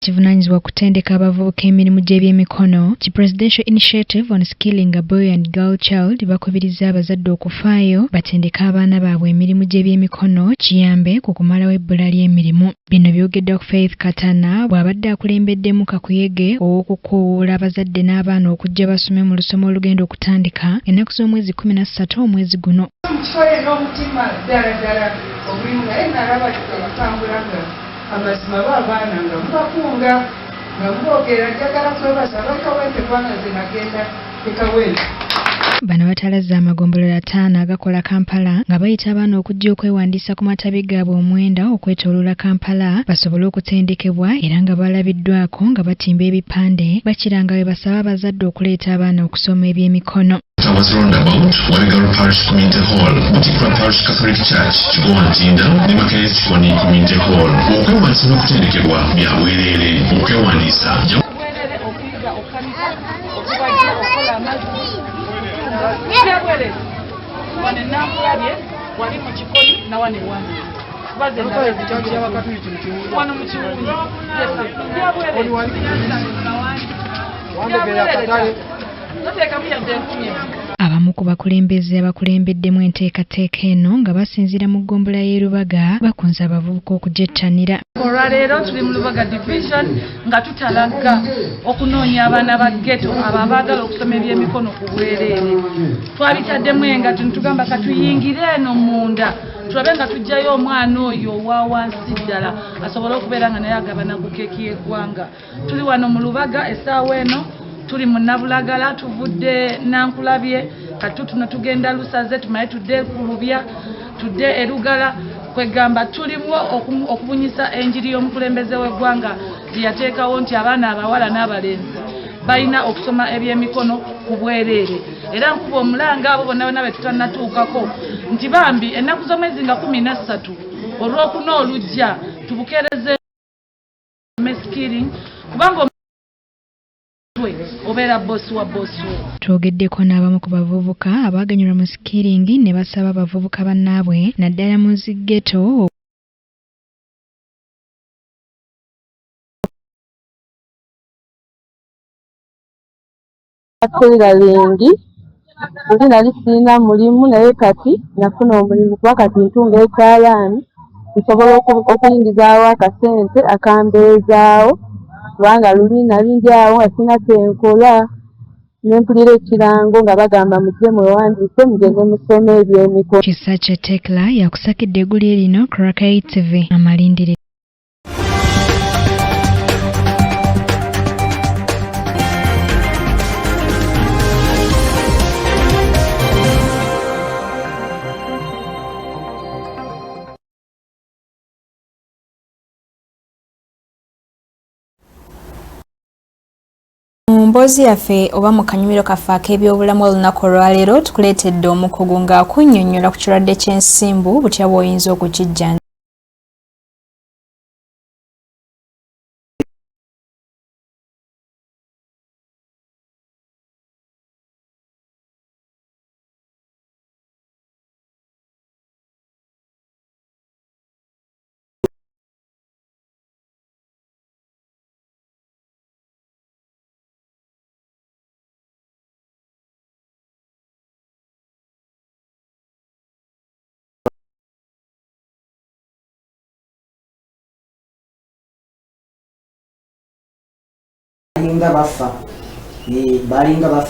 Kivunanyizibwa kutendeka abavubuka emirimu gy'ebyemikono. Ki Presidential Initiative on Skilling a Boy and Girl Child bakubiriza abazadde okufaayo batendeka abaana baabwe emirimu gy'ebyemikono kiyambe ku kumalawo ebbula ly'emirimu. Bino byogedde ku Faith Katana bw'abadde akulembeddemu kakuyege ow'okukuwuula abazadde n'abaana okujja basome mu lusoma olugenda okutandika ennaku z'omwezi 13 omwezi guno. N'omutima ddala omulimu naye nalaba tutambulanga amazima b'abaana nga mubakunga nga muboogera njagala kwebaza bakawete kubanga nze nagenda ekawete. Bano batalazza amagombolola 5 agakola Kampala nga bayita abaana okujja okwewandiisa ku matabi gaabwe omwenda okwetooloola Kampala basobole okutendekebwa era nga balabiddwako nga batimba ebipande bakiranga bwe basaba abazadde okuleeta abaana okusoma ebyemikono. I was roundabout Warigaro Parish Community Hall, Butikwa Parish Catholic Church, Kigontinda, ne Makerere Kiwani Community Hall. Okwewandiisa n'okutendekebwa bya bwereere. Okwewandiisa okuyiga okukanika okubajja okukola amazzi byabwerere wano ennakulabye wali mu kikoli nawano ewange kubaze wano mu kiwunyi byabwerere noteekamu yadde enkumi abamu ku bakulembeze abakulembeddemu enteekateeka eno nga basinziira mu ggombolola y'e Lubaga bakunze abavubuka okugyettanira. Olwaleero tuli mu Lubaga division nga tutalaga okunoonya abaana ba ghetto abo abaagala okusoma ebyemikono ku bwereere. Twabitaddemu engatu ne tugamba katuyingire eno munda tulabe nga tujjayo omwana oyo owa wansi ddala asobole okubeera nga naye agabana ku keeki y'eggwanga. Tuli wano mu Lubaga essaawa eno tuli mu Nabulagala tuvudde Nankulabye kati tuno tugenda Lusaze tumaye tudde Kulubya tudde Erugala kwegamba tuliwo okubunyisa enjiri y'omukulembeze w'eggwanga gye yateekawo nti abaana abawala n'abalenzi balina okusoma ebyemikono ku bwereere era nkuba omulanga abo bonna bonna be tutannatuukako nti bambi ennaku z'omwezi nga 13 olw'okuna olujja tubukeereze skilling kubanga obeera bosi wa bosi. Twogeddeko n'abamu ku bavubuka abaaganyulwa mu sikiringi ne basaba abavubuka bannaabwe naddala mu ziggeto akolera lengi oli nali sirina mulimu naye kati nafuna omulimu kuba kati ntunga ekyalaani nsobola okuyingizaawo akasente akambeezaawo kubanga luli nali ndi awo nga sirina kyenkola ne mpulira ekirango nga bagamba mujje mwewandiise mugende musome ebyemikono. Kisa kye Tekla yakusakidde eggulire lino Crackeye TV amalindire. Mboozi yaffe oba mu kanyumiro kaffe ak'ebyobulamu olunaku olwaleero tukuleetedde omukugu ng'akunnyonnyola ku kirwadde ky'ensimbu butya bw'oyinza okukijjanjaba. Balinga bafa